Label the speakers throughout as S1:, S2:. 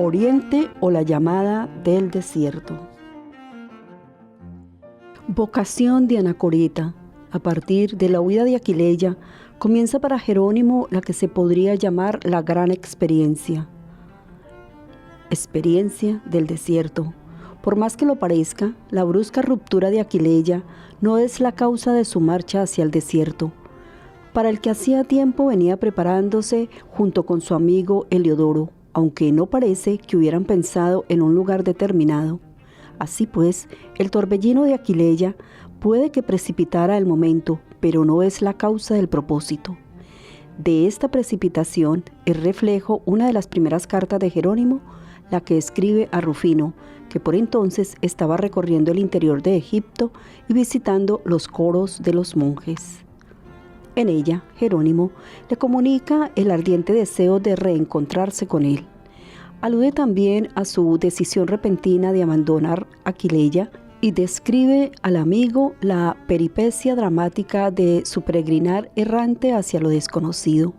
S1: Oriente o la llamada del desierto. Vocación de Anacoreta. A partir de la huida de Aquileia, comienza para Jerónimo la que se podría llamar la gran experiencia. Experiencia del desierto. Por más que lo parezca, la brusca ruptura de Aquileia no es la causa de su marcha hacia el desierto, para el que hacía tiempo venía preparándose junto con su amigo Heliodoro, aunque no parece que hubieran pensado en un lugar determinado. Así pues, el torbellino de Aquileia puede que precipitara el momento, pero no es la causa del propósito. De esta precipitación es reflejo una de las primeras cartas de Jerónimo, la que escribe a Rufino, que por entonces estaba recorriendo el interior de Egipto y visitando los coros de los monjes. En ella, Jerónimo le comunica el ardiente deseo de reencontrarse con él. Alude también a su decisión repentina de abandonar Aquileia y describe al amigo la peripecia dramática de su peregrinar errante hacia lo desconocido.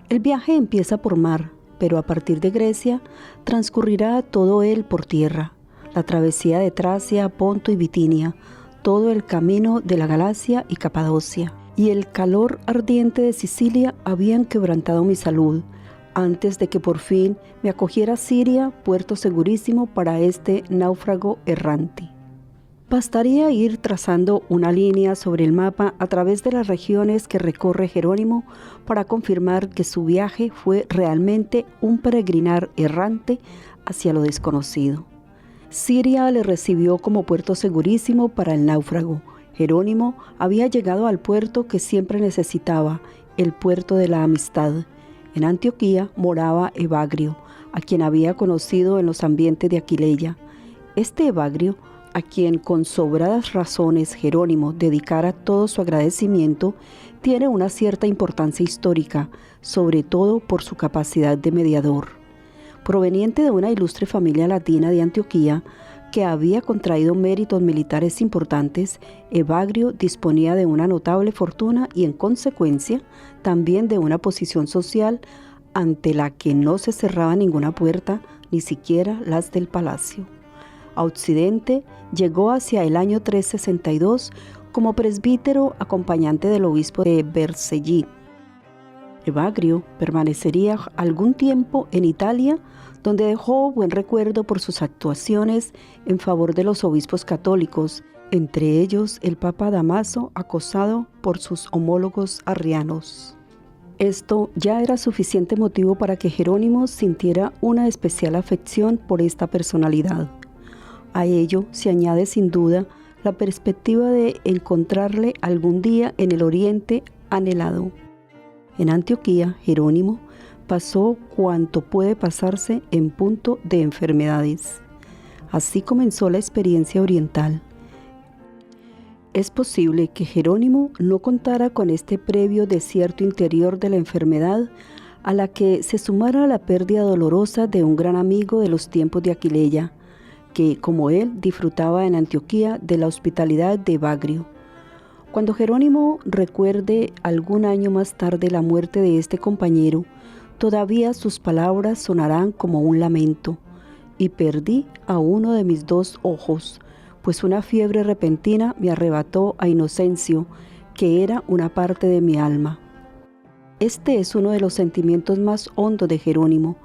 S1: El viaje empieza por mar, pero a partir de Grecia transcurrirá todo él por tierra. La travesía de Tracia, Ponto y Bitinia, todo el camino de la Galacia y Capadocia, y el calor ardiente de Sicilia habían quebrantado mi salud, antes de que por fin me acogiera Siria, puerto segurísimo para este náufrago errante. Bastaría ir trazando una línea sobre el mapa a través de las regiones que recorre Jerónimo para confirmar que su viaje fue realmente un peregrinar errante hacia lo desconocido. Siria le recibió como puerto segurísimo para el náufrago. Jerónimo había llegado al puerto que siempre necesitaba, el puerto de la amistad. En Antioquía moraba Evagrio, a quien había conocido en los ambientes de Aquileia. Este Evagrio, a quien con sobradas razones Jerónimo dedicara todo su agradecimiento, tiene una cierta importancia histórica, sobre todo por su capacidad de mediador. Proveniente de una ilustre familia latina de Antioquía, que había contraído méritos militares importantes, Evagrio disponía de una notable fortuna y en consecuencia también de una posición social ante la que no se cerraba ninguna puerta, ni siquiera las del palacio. A Occidente llegó hacia el año 362 como presbítero acompañante del obispo de Vercelli. Evagrio permanecería algún tiempo en Italia, donde dejó buen recuerdo por sus actuaciones en favor de los obispos católicos, entre ellos el Papa Damaso, acosado por sus homólogos arrianos. Esto ya era suficiente motivo para que Jerónimo sintiera una especial afección por esta personalidad. A ello se añade sin duda la perspectiva de encontrarle algún día en el Oriente anhelado. En Antioquía, Jerónimo pasó cuanto puede pasarse en punto de enfermedades. Así comenzó la experiencia oriental. Es posible que Jerónimo no contara con este previo desierto interior de la enfermedad, a la que se sumara la pérdida dolorosa de un gran amigo de los tiempos de Aquileia, que, como él, disfrutaba en Antioquía de la hospitalidad de Evagrio. Cuando Jerónimo recuerde algún año más tarde la muerte de este compañero, todavía sus palabras sonarán como un lamento. Y perdí a uno de mis dos ojos, pues una fiebre repentina me arrebató a Inocencio, que era una parte de mi alma. Este es uno de los sentimientos más hondos de Jerónimo,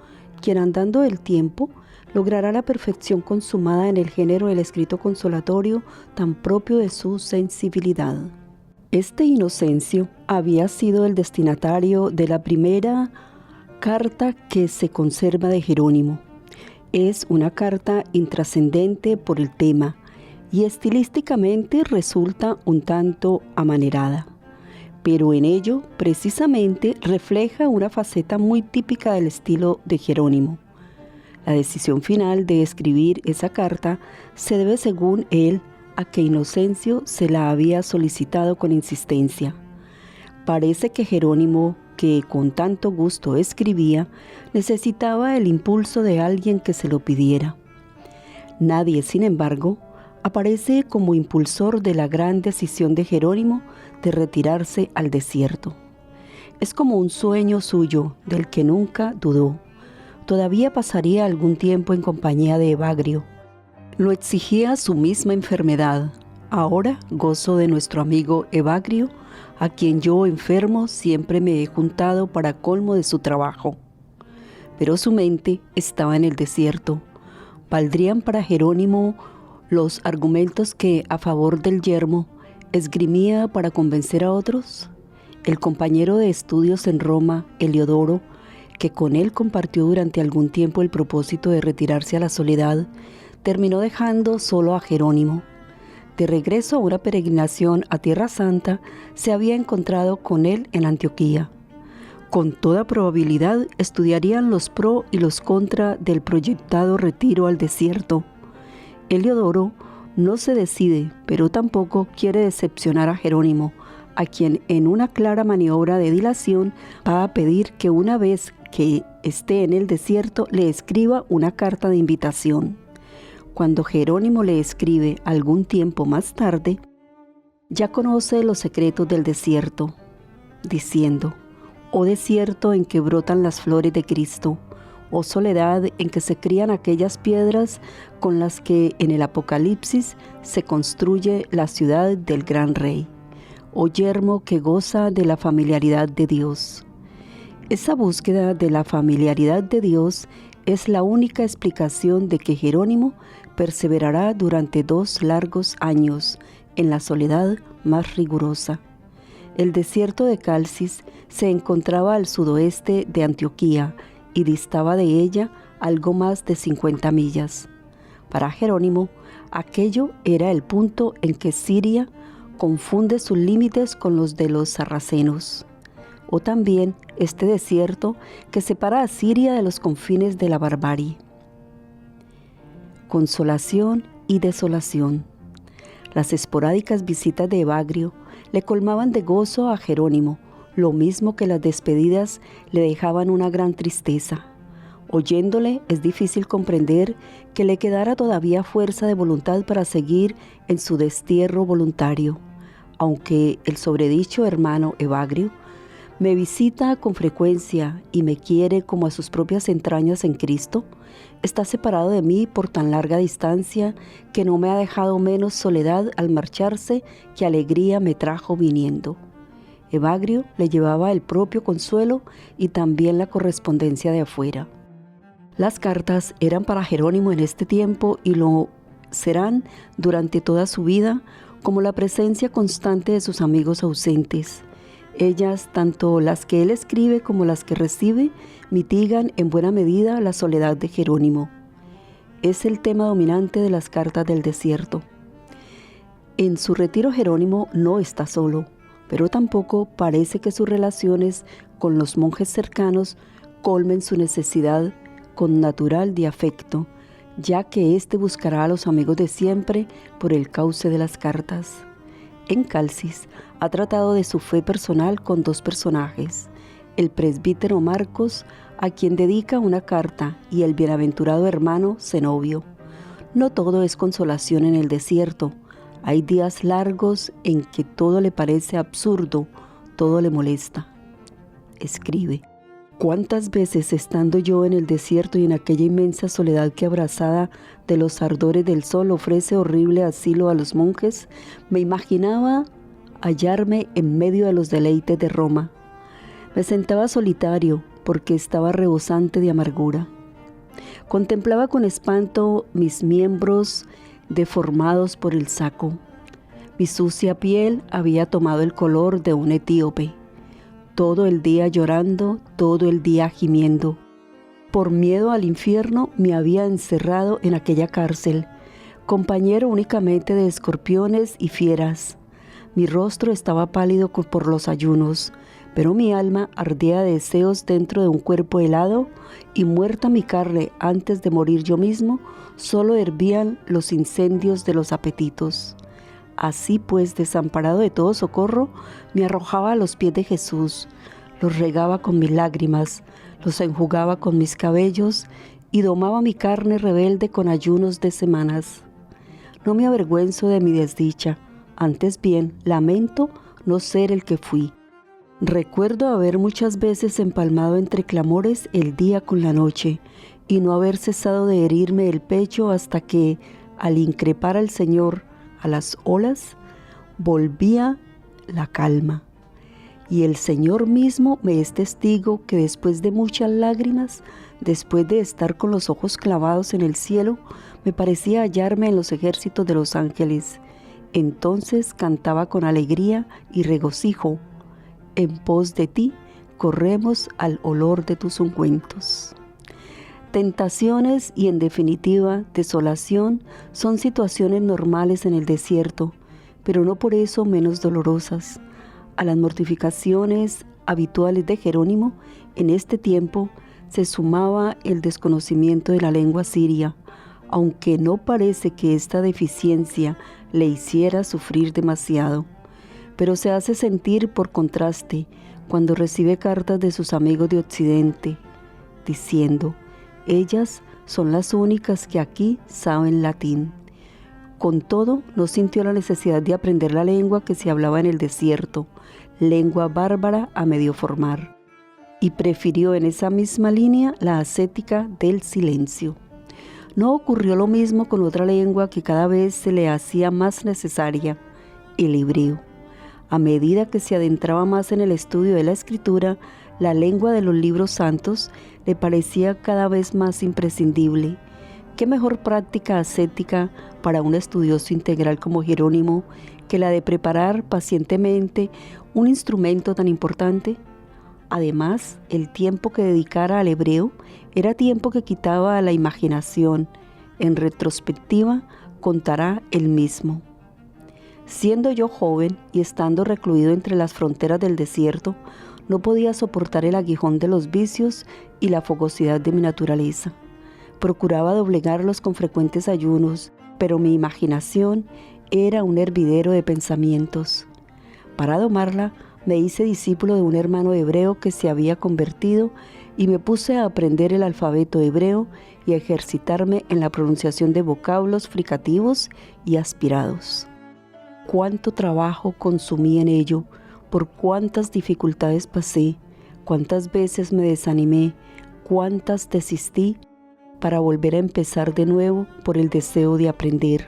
S1: quien andando el tiempo logrará la perfección consumada en el género del escrito consolatorio tan propio de su sensibilidad. Este Inocencio había sido el destinatario de la primera carta que se conserva de Jerónimo. Es una carta intrascendente por el tema y estilísticamente resulta un tanto amanerada, pero en ello precisamente refleja una faceta muy típica del estilo de Jerónimo. La decisión final de escribir esa carta se debe, según él, a que Inocencio se la había solicitado con insistencia. Parece que Jerónimo, que con tanto gusto escribía, necesitaba el impulso de alguien que se lo pidiera. Nadie, sin embargo, aparece como impulsor de la gran decisión de Jerónimo de retirarse al desierto. Es como un sueño suyo del que nunca dudó. todavía pasaría algún tiempo en compañía de Evagrio. Lo exigía su misma enfermedad. Ahora gozo de nuestro amigo Evagrio, a quien yo, enfermo, siempre me he juntado para colmo de su trabajo. Pero su mente estaba en el desierto. ¿Valdrían para Jerónimo los argumentos que, a favor del yermo, esgrimía para convencer a otros? El compañero de estudios en Roma, Heliodoro, que con él compartió durante algún tiempo el propósito de retirarse a la soledad, terminó dejando solo a Jerónimo. De regreso a una peregrinación a Tierra Santa, se había encontrado con él en Antioquía. Con toda probabilidad estudiarían los pro y los contra del proyectado retiro al desierto. Heliodoro no se decide, pero tampoco quiere decepcionar a Jerónimo, a quien en una clara maniobra de dilación va a pedir que una vez que esté en el desierto le escriba una carta de invitación. Cuando Jerónimo le escribe algún tiempo más tarde, ya conoce los secretos del desierto, diciendo: «Oh desierto en que brotan las flores de Cristo, oh soledad en que se crían aquellas piedras con las que en el Apocalipsis se construye la ciudad del gran rey, oh yermo que goza de la familiaridad de Dios». Esa búsqueda de la familiaridad de Dios es la única explicación de que Jerónimo perseverará durante 2 largos años en la soledad más rigurosa. El desierto de Calcis se encontraba al sudoeste de Antioquía y distaba de ella algo más de 50 millas. Para Jerónimo, aquello era el punto en que Siria confunde sus límites con los de los sarracenos, o también este desierto que separa a Siria de los confines de la barbarie. Consolación y desolación. Las esporádicas visitas de Evagrio le colmaban de gozo a Jerónimo, lo mismo que las despedidas le dejaban una gran tristeza. Oyéndole es difícil comprender que le quedara todavía fuerza de voluntad para seguir en su destierro voluntario, aunque el sobredicho hermano Evagrio me visita con frecuencia y me quiere como a sus propias entrañas en Cristo, está separado de mí por tan larga distancia que no me ha dejado menos soledad al marcharse que alegría me trajo viniendo. Evagrio le llevaba el propio consuelo y también la correspondencia de afuera. Las cartas eran para Jerónimo en este tiempo y lo serán durante toda su vida, como la presencia constante de sus amigos ausentes. Ellas, tanto las que él escribe como las que recibe, mitigan en buena medida la soledad de Jerónimo. Es el tema dominante de las cartas del desierto. En su retiro Jerónimo no está solo, pero tampoco parece que sus relaciones con los monjes cercanos colmen su necesidad connatural de afecto, ya que éste buscará a los amigos de siempre por el cauce de las cartas. En Calcis ha tratado de su fe personal con 2 personajes, el presbítero Marcos, a quien dedica una carta, y el bienaventurado hermano Zenobio. No todo es consolación en el desierto. Hay días largos en que todo le parece absurdo, todo le molesta. Escribe: ¿cuántas veces estando yo en el desierto y en aquella inmensa soledad que abrazada de los ardores del sol ofrece horrible asilo a los monjes, me imaginaba hallarme en medio de los deleites de Roma? Me sentaba solitario porque estaba rebosante de amargura. Contemplaba con espanto mis miembros deformados por el saco. Mi sucia piel había tomado el color de un etíope. Todo el día llorando, todo el día gimiendo. Por miedo al infierno me había encerrado en aquella cárcel, compañero únicamente de escorpiones y fieras. Mi rostro estaba pálido por los ayunos, pero mi alma ardía de deseos dentro de un cuerpo helado, y muerta mi carne antes de morir yo mismo, solo hervían los incendios de los apetitos. Así pues, desamparado de todo socorro, me arrojaba a los pies de Jesús, los regaba con mis lágrimas, los enjugaba con mis cabellos y domaba mi carne rebelde con ayunos de semanas. No me avergüenzo de mi desdicha, antes bien lamento no ser el que fui. Recuerdo haber muchas veces empalmado entre clamores el día con la noche y no haber cesado de herirme el pecho hasta que, al increpar al Señor a las olas, volvía la calma. Y el Señor mismo me es testigo que después de muchas lágrimas, después de estar con los ojos clavados en el cielo, me parecía hallarme en los ejércitos de los ángeles. Entonces cantaba con alegría y regocijo: en pos de ti corremos al olor de tus ungüentos. Tentaciones y, en definitiva, desolación son situaciones normales en el desierto, pero no por eso menos dolorosas. A las mortificaciones habituales de Jerónimo en este tiempo se sumaba el desconocimiento de la lengua siria, aunque no parece que esta deficiencia le hiciera sufrir demasiado, pero se hace sentir por contraste cuando recibe cartas de sus amigos de Occidente, diciendo: ellas son las únicas que aquí saben latín. Con todo, no sintió la necesidad de aprender la lengua que se hablaba en el desierto, lengua bárbara a medio formar, y prefirió en esa misma línea la ascética del silencio. No ocurrió lo mismo con otra lengua que cada vez se le hacía más necesaria, el hebreo. A medida que se adentraba más en el estudio de la escritura, la lengua de los libros santos le parecía cada vez más imprescindible. ¿Qué mejor práctica ascética para un estudioso integral como Jerónimo que la de preparar pacientemente un instrumento tan importante? Además, el tiempo que dedicara al hebreo era tiempo que quitaba a la imaginación. En retrospectiva, contará él mismo: siendo yo joven y estando recluido entre las fronteras del desierto, no podía soportar el aguijón de los vicios y la fogosidad de mi naturaleza. Procuraba doblegarlos con frecuentes ayunos, pero mi imaginación era un hervidero de pensamientos. Para domarla, me hice discípulo de un hermano hebreo que se había convertido y me puse a aprender el alfabeto hebreo y a ejercitarme en la pronunciación de vocablos fricativos y aspirados. Cuánto trabajo consumí en ello, por cuántas dificultades pasé, cuántas veces me desanimé, cuántas desistí, para volver a empezar de nuevo por el deseo de aprender.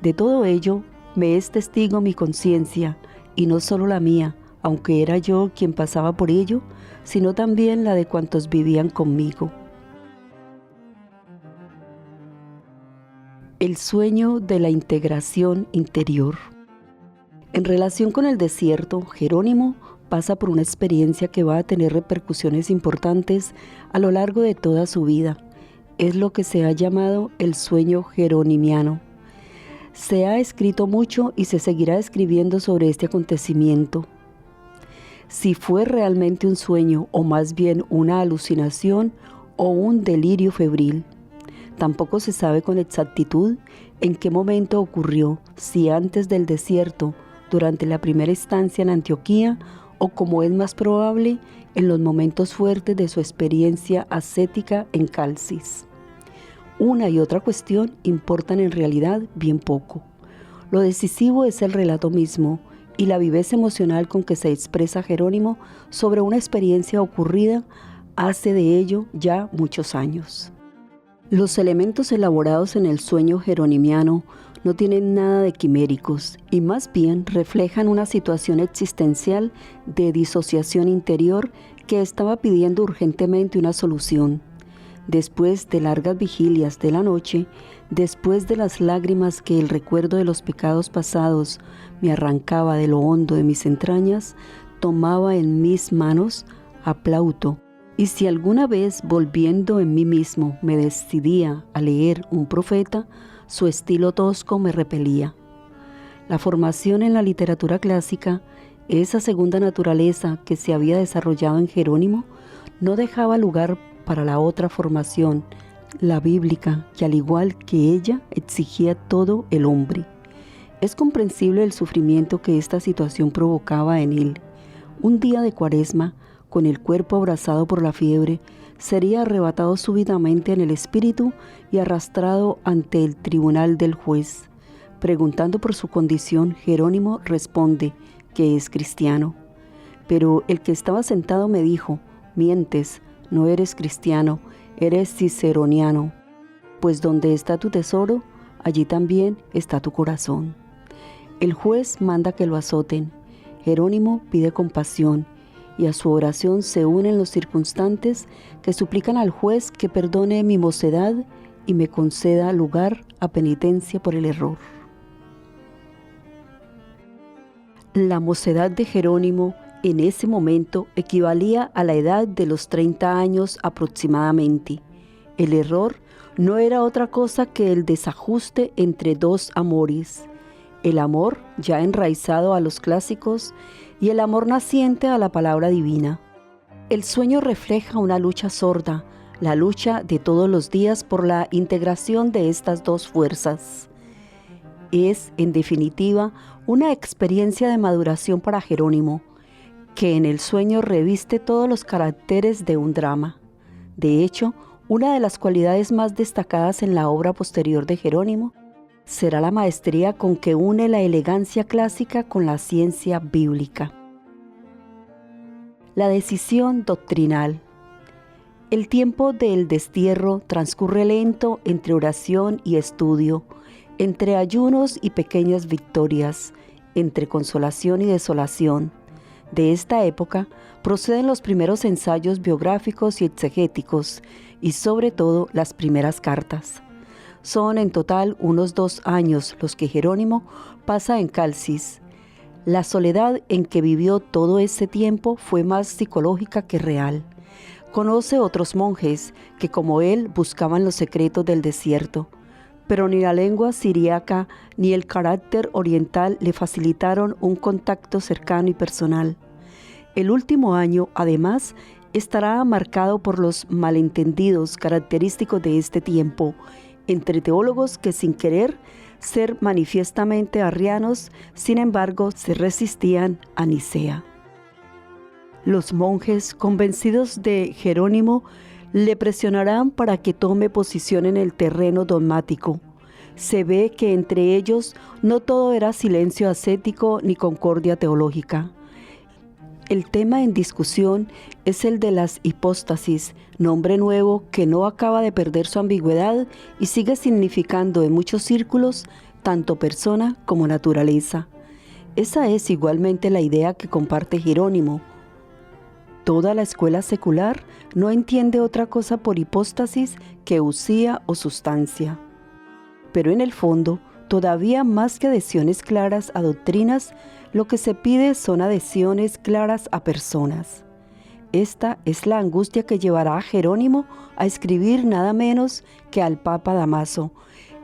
S1: De todo ello me es testigo mi conciencia, y no solo la mía, aunque era yo quien pasaba por ello, sino también la de cuantos vivían conmigo. El sueño de la integración interior. En relación con el desierto, Jerónimo pasa por una experiencia que va a tener repercusiones importantes a lo largo de toda su vida. Es lo que se ha llamado el sueño jeronimiano. Se ha escrito mucho y se seguirá escribiendo sobre este acontecimiento. Si fue realmente un sueño o más bien una alucinación o un delirio febril. Tampoco se sabe con exactitud en qué momento ocurrió, si antes del desierto, durante la primera estancia en Antioquía, o, como es más probable, en los momentos fuertes de su experiencia ascética en Calcis. Una y otra cuestión importan en realidad bien poco. Lo decisivo es el relato mismo y la viveza emocional con que se expresa Jerónimo sobre una experiencia ocurrida hace de ello ya muchos años. Los elementos elaborados en el sueño jeronimiano no tienen nada de quiméricos y más bien reflejan una situación existencial de disociación interior que estaba pidiendo urgentemente una solución. Después de largas vigilias de la noche, después de las lágrimas que el recuerdo de los pecados pasados me arrancaba de lo hondo de mis entrañas, tomaba en mis manos a Plauto, y si alguna vez volviendo en mí mismo me decidía a leer un profeta, su estilo tosco me repelía. La formación en la literatura clásica, esa segunda naturaleza que se había desarrollado en Jerónimo, no dejaba lugar para la otra formación, la bíblica, que al igual que ella exigía todo el hombre. Es comprensible el sufrimiento que esta situación provocaba en él. Un día de Cuaresma, con el cuerpo abrasado por la fiebre, sería arrebatado súbitamente en el espíritu y arrastrado ante el tribunal del juez. Preguntando por su condición, Jerónimo responde que es cristiano. Pero el que estaba sentado me dijo: mientes, no eres cristiano, eres ciceroniano, pues donde está tu tesoro, allí también está tu corazón. El juez manda que lo azoten. Jerónimo pide compasión, y a su oración se unen los circunstantes que suplican al juez que perdone mi mocedad y me conceda lugar a penitencia por el error. La mocedad de Jerónimo en ese momento equivalía a la edad de los 30 años aproximadamente. El error no era otra cosa que el desajuste entre dos amores: el amor ya enraizado a los clásicos y el amor naciente a la palabra divina. El sueño refleja una lucha sorda, la lucha de todos los días por la integración de estas dos fuerzas. Es, en definitiva, una experiencia de maduración para Jerónimo, que en el sueño reviste todos los caracteres de un drama. De hecho, una de las cualidades más destacadas en la obra posterior de Jerónimo será la maestría con que une la elegancia clásica con la ciencia bíblica. La decisión doctrinal. El tiempo del destierro transcurre lento entre oración y estudio, entre ayunos y pequeñas victorias, entre consolación y desolación. De esta época proceden los primeros ensayos biográficos y exegéticos, y sobre todo las primeras cartas. Son en total unos 2 años los que Jerónimo pasa en Calcis. La soledad en que vivió todo ese tiempo fue más psicológica que real. Conoce otros monjes que, como él, buscaban los secretos del desierto, pero ni la lengua siríaca ni el carácter oriental le facilitaron un contacto cercano y personal. El último año, además, estará marcado por los malentendidos característicos de este tiempo, entre teólogos que, sin querer ser manifiestamente arrianos, sin embargo, se resistían a Nicea. Los monjes, convencidos de Jerónimo, le presionarán para que tome posición en el terreno dogmático. Se ve que entre ellos no todo era silencio ascético ni concordia teológica. El tema en discusión es el de las hipóstasis, nombre nuevo que no acaba de perder su ambigüedad y sigue significando en muchos círculos tanto persona como naturaleza. Esa es igualmente la idea que comparte Jerónimo. Toda la escuela secular no entiende otra cosa por hipóstasis que usía o sustancia. Pero en el fondo, todavía más que adhesiones claras a doctrinas, lo que se pide son adhesiones claras a personas. Esta es la angustia que llevará a Jerónimo a escribir nada menos que al Papa Damaso,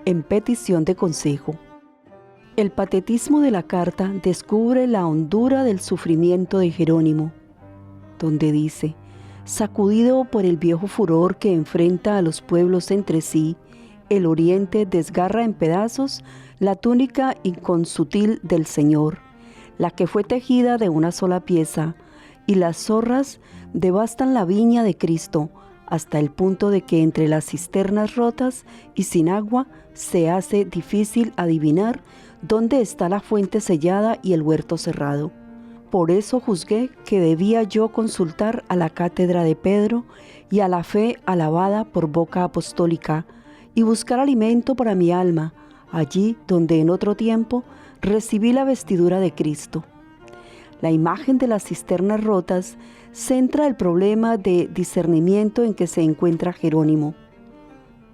S1: en petición de consejo. El patetismo de la carta descubre la hondura del sufrimiento de Jerónimo, donde dice: sacudido por el viejo furor que enfrenta a los pueblos entre sí, el oriente desgarra en pedazos la túnica inconsutil del Señor, la que fue tejida de una sola pieza, y las zorras devastan la viña de Cristo, hasta el punto de que entre las cisternas rotas y sin agua se hace difícil adivinar dónde está la fuente sellada y el huerto cerrado. Por eso juzgué que debía yo consultar a la cátedra de Pedro y a la fe alabada por boca apostólica, y buscar alimento para mi alma, allí donde en otro tiempo recibí la vestidura de Cristo. La imagen de las cisternas rotas centra el problema de discernimiento en que se encuentra Jerónimo,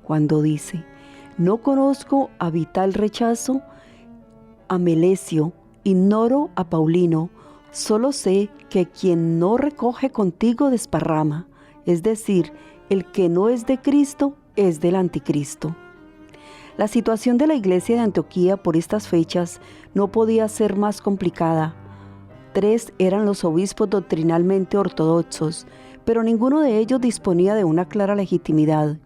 S1: cuando dice: no conozco a vital rechazo, a Melesio, ignoro a Paulino, solo sé que quien no recoge contigo desparrama, es decir, el que no es de Cristo es del anticristo. La situación de la iglesia de Antioquía por estas fechas no podía ser más complicada. 3 eran los obispos doctrinalmente ortodoxos, pero ninguno de ellos disponía de una clara legitimidad.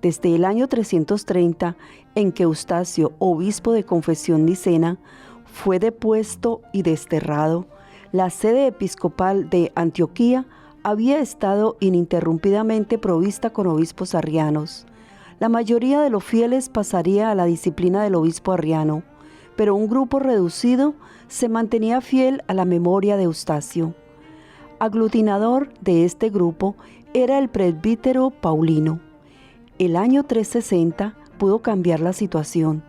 S1: Desde el año 330, en que Eustacio, obispo de confesión nicena, fue depuesto y desterrado, la sede episcopal de Antioquía había estado ininterrumpidamente provista con obispos arrianos. La mayoría de los fieles pasaría a la disciplina del obispo arriano, pero un grupo reducido se mantenía fiel a la memoria de Eustacio. Aglutinador de este grupo era el presbítero Paulino. El año 360 pudo cambiar la situación.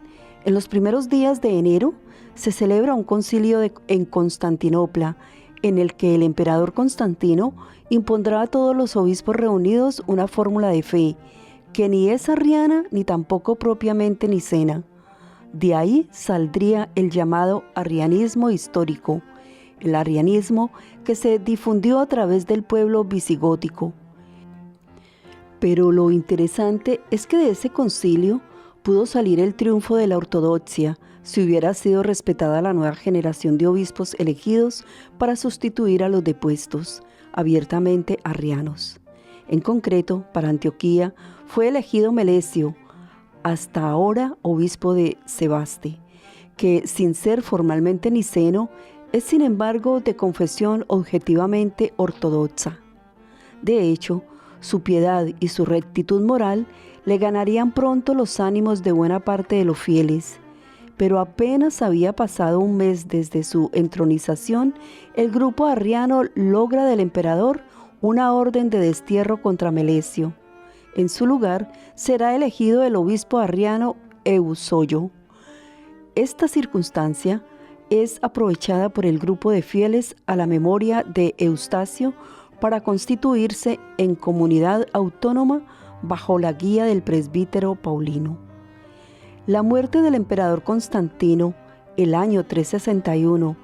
S1: En los primeros días de enero se celebra un concilio en Constantinopla, en el que el emperador Constantino impondrá a todos los obispos reunidos una fórmula de fe, que ni es arriana ni tampoco propiamente nicena. De ahí saldría el llamado arrianismo histórico, el arrianismo que se difundió a través del pueblo visigótico. Pero lo interesante es que de ese concilio pudo salir el triunfo de la ortodoxia, si hubiera sido respetada la nueva generación de obispos elegidos para sustituir a los depuestos, abiertamente arrianos. En concreto, para Antioquía fue elegido Melesio, hasta ahora obispo de Sebaste, que sin ser formalmente niceno, es sin embargo de confesión objetivamente ortodoxa. De hecho, su piedad y su rectitud moral le ganarían pronto los ánimos de buena parte de los fieles, pero apenas había pasado un mes desde su entronización, el grupo arriano logra del emperador una orden de destierro contra Melesio. En su lugar será elegido el obispo arriano Eusoyo. Esta circunstancia es aprovechada por el grupo de fieles a la memoria de Eustacio para constituirse en comunidad autónoma bajo la guía del presbítero Paulino. La muerte del emperador Constantino, el año 361,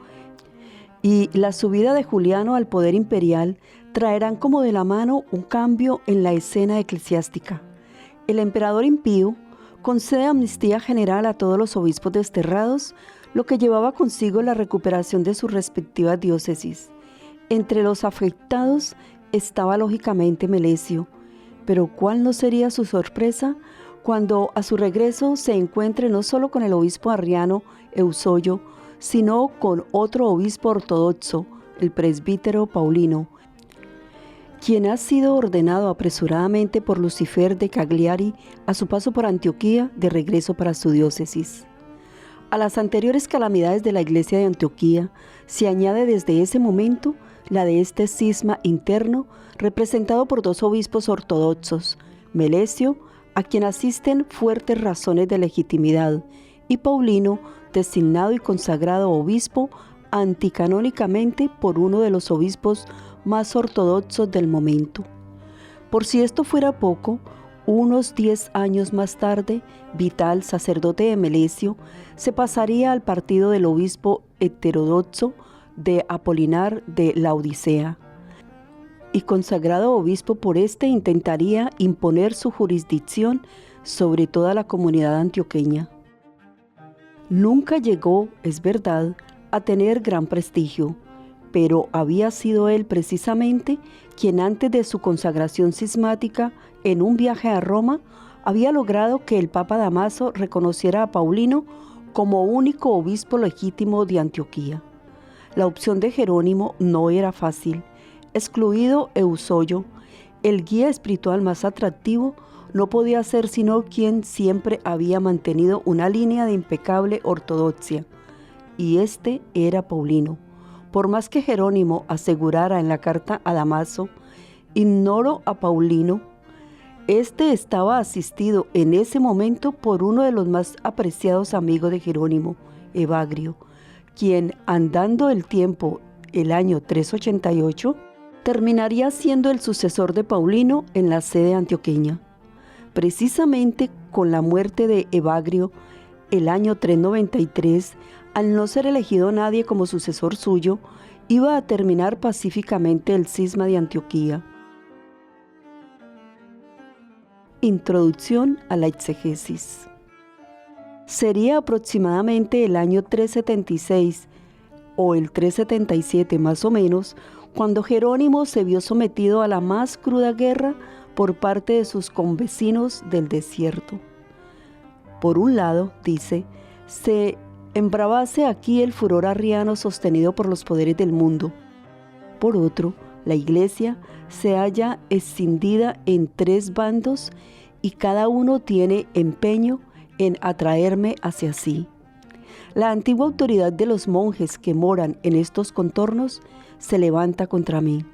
S1: y la subida de Juliano al poder imperial traerán como de la mano un cambio en la escena eclesiástica. El emperador impío concede amnistía general a todos los obispos desterrados, lo que llevaba consigo la recuperación de sus respectivas diócesis. Entre los afectados estaba lógicamente Melesio, pero ¿cuál no sería su sorpresa cuando a su regreso se encuentre no solo con el obispo arriano Eusoyo, sino con otro obispo ortodoxo, el presbítero Paulino, quien ha sido ordenado apresuradamente por Lucifer de Cagliari a su paso por Antioquía de regreso para su diócesis. A las anteriores calamidades de la iglesia de Antioquía se añade desde ese momento la de este cisma interno representado por dos obispos ortodoxos, Melesio, a quien asisten fuertes razones de legitimidad, y Paulino, designado y consagrado obispo anticanónicamente por uno de los obispos más ortodoxos del momento. Por si esto fuera poco, unos 10 años más tarde, Vital, sacerdote de Melesio, se pasaría al partido del obispo heterodoxo de Apolinar de Laodicea, y consagrado obispo por este intentaría imponer su jurisdicción sobre toda la comunidad antioqueña. Nunca llegó, es verdad, a tener gran prestigio, pero había sido él precisamente quien antes de su consagración cismática en un viaje a Roma había logrado que el Papa Dámaso reconociera a Paulino como único obispo legítimo de Antioquía. La opción de Jerónimo no era fácil. Excluido Eusoyo, el guía espiritual más atractivo, no podía ser sino quien siempre había mantenido una línea de impecable ortodoxia, y este era Paulino. Por más que Jerónimo asegurara en la carta a Dámaso, ignoro a Paulino, este estaba asistido en ese momento por uno de los más apreciados amigos de Jerónimo, Evagrio, quien, andando el tiempo, el año 388, terminaría siendo el sucesor de Paulino en la sede antioqueña. Precisamente con la muerte de Evagrio, el año 393, al no ser elegido nadie como sucesor suyo, iba a terminar pacíficamente el cisma de Antioquía. Introducción a la exegesis. Sería aproximadamente el año 376 o el 377 más o menos, cuando Jerónimo se vio sometido a la más cruda guerra por parte de sus convecinos del desierto. Por un lado, dice, se embravase aquí el furor arriano sostenido por los poderes del mundo. Por otro, la iglesia se halla escindida en 3 bandos y cada uno tiene empeño en atraerme hacia sí. La antigua autoridad de los monjes que moran en estos contornos se levanta contra mí.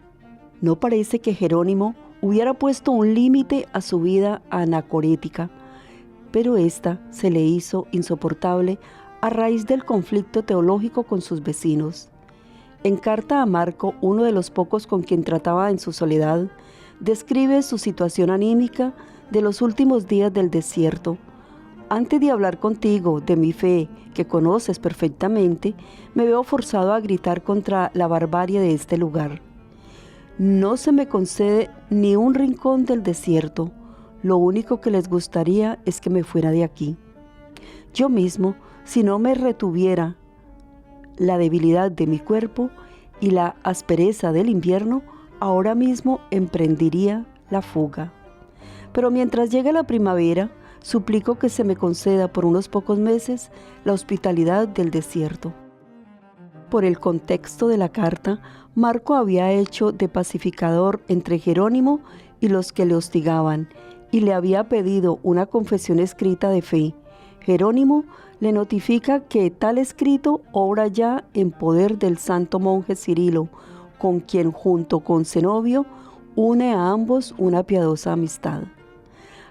S1: No parece que Jerónimo hubiera puesto un límite a su vida anacorética, pero ésta se le hizo insoportable a raíz del conflicto teológico con sus vecinos. En carta a Marco, uno de los pocos con quien trataba en su soledad, describe su situación anímica de los últimos días del desierto. Antes de hablar contigo de mi fe, que conoces perfectamente, me veo forzado a gritar contra la barbarie de este lugar. No se me concede ni un rincón del desierto. Lo único que les gustaría es que me fuera de aquí. Yo mismo, si no me retuviera la debilidad de mi cuerpo y la aspereza del invierno, ahora mismo emprendería la fuga. Pero mientras llega la primavera, suplico que se me conceda por unos pocos meses la hospitalidad del desierto. Por el contexto de la carta, Marco había hecho de pacificador entre Jerónimo y los que le hostigaban, y le había pedido una confesión escrita de fe. Jerónimo le notifica que tal escrito obra ya en poder del santo monje Cirilo, con quien junto con Zenobio une a ambos una piadosa amistad.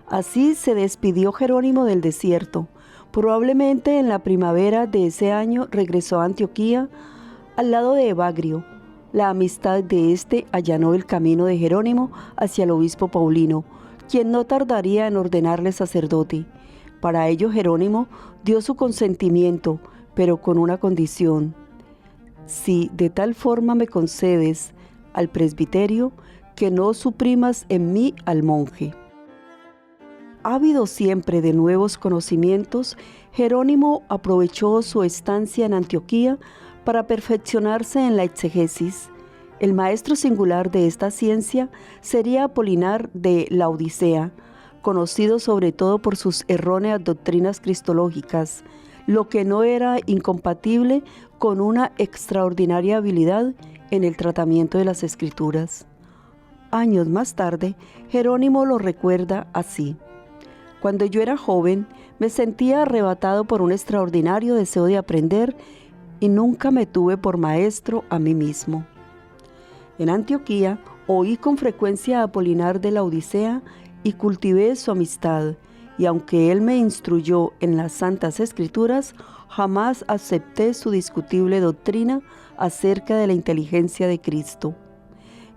S1: Así se despidió Jerónimo del desierto. Probablemente en la primavera de ese año regresó a Antioquía al lado de Evagrio. La amistad de éste allanó el camino de Jerónimo hacia el obispo Paulino, quien no tardaría en ordenarle sacerdote. Para ello Jerónimo dio su consentimiento, pero con una condición: si de tal forma me concedes al presbiterio, que no suprimas en mí al monje. Ávido siempre de nuevos conocimientos, Jerónimo aprovechó su estancia en Antioquía para perfeccionarse en la exegesis. El maestro singular de esta ciencia sería Apolinar de Laodicea, conocido sobre todo por sus erróneas doctrinas cristológicas, lo que no era incompatible con una extraordinaria habilidad en el tratamiento de las Escrituras. Años más tarde, Jerónimo lo recuerda así: cuando yo era joven, me sentía arrebatado por un extraordinario deseo de aprender y nunca me tuve por maestro a mí mismo. En Antioquía oí con frecuencia a Apolinar de Laodicea y cultivé su amistad, y aunque él me instruyó en las Santas Escrituras, jamás acepté su discutible doctrina acerca de la inteligencia de Cristo.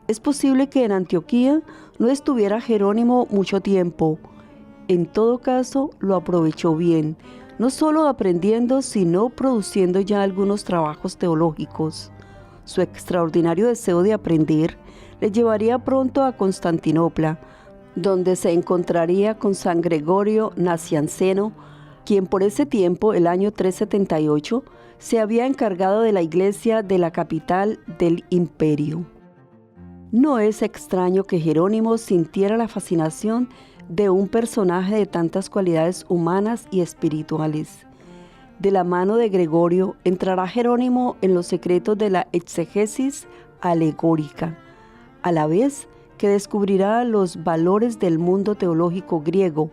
S1: Es posible que en Antioquía no estuviera Jerónimo mucho tiempo. En todo caso, lo aprovechó bien, no solo aprendiendo, sino produciendo ya algunos trabajos teológicos. Su extraordinario deseo de aprender le llevaría pronto a Constantinopla, donde se encontraría con San Gregorio Nacianceno, quien por ese tiempo, el año 378, se había encargado de la iglesia de la capital del imperio. No es extraño que Jerónimo sintiera la fascinación de un personaje de tantas cualidades humanas y espirituales. De la mano de Gregorio entrará Jerónimo en los secretos de la exegesis alegórica, a la vez que descubrirá los valores del mundo teológico griego,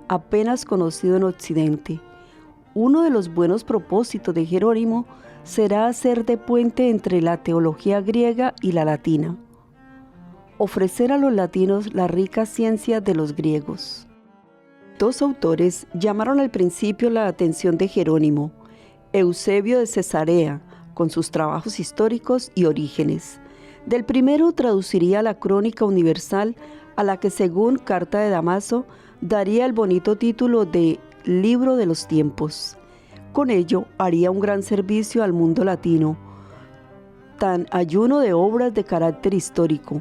S1: apenas conocido en Occidente. Uno de los buenos propósitos de Jerónimo será hacer de puente entre la teología griega y la latina, ofrecer a los latinos la rica ciencia de los griegos. Dos autores llamaron al principio la atención de Jerónimo: Eusebio de Cesarea, con sus trabajos históricos y Orígenes. Del primero traduciría la Crónica Universal, a la que, según Carta de Damaso, daría el bonito título de Libro de los Tiempos. Con ello haría un gran servicio al mundo latino, tan ayuno de obras de carácter histórico.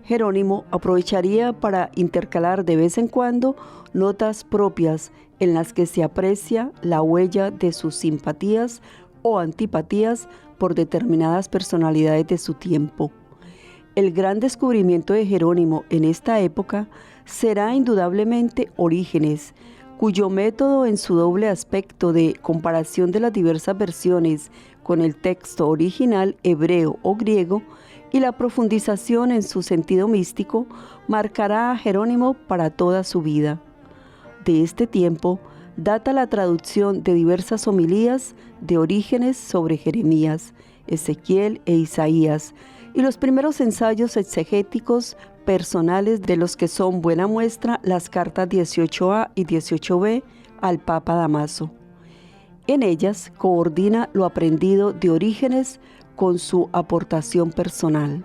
S1: Jerónimo aprovecharía para intercalar de vez en cuando notas propias en las que se aprecia la huella de sus simpatías o antipatías por determinadas personalidades de su tiempo. El gran descubrimiento de Jerónimo en esta época será indudablemente Orígenes, cuyo método en su doble aspecto de comparación de las diversas versiones con el texto original hebreo o griego y la profundización en su sentido místico marcará a Jerónimo para toda su vida. De este tiempo data la traducción de diversas homilías de Orígenes sobre Jeremías, Ezequiel e Isaías, y los primeros ensayos exegéticos personales de los que son buena muestra las cartas 18a y 18b al Papa Dámaso. En ellas coordina lo aprendido de Orígenes con su aportación personal.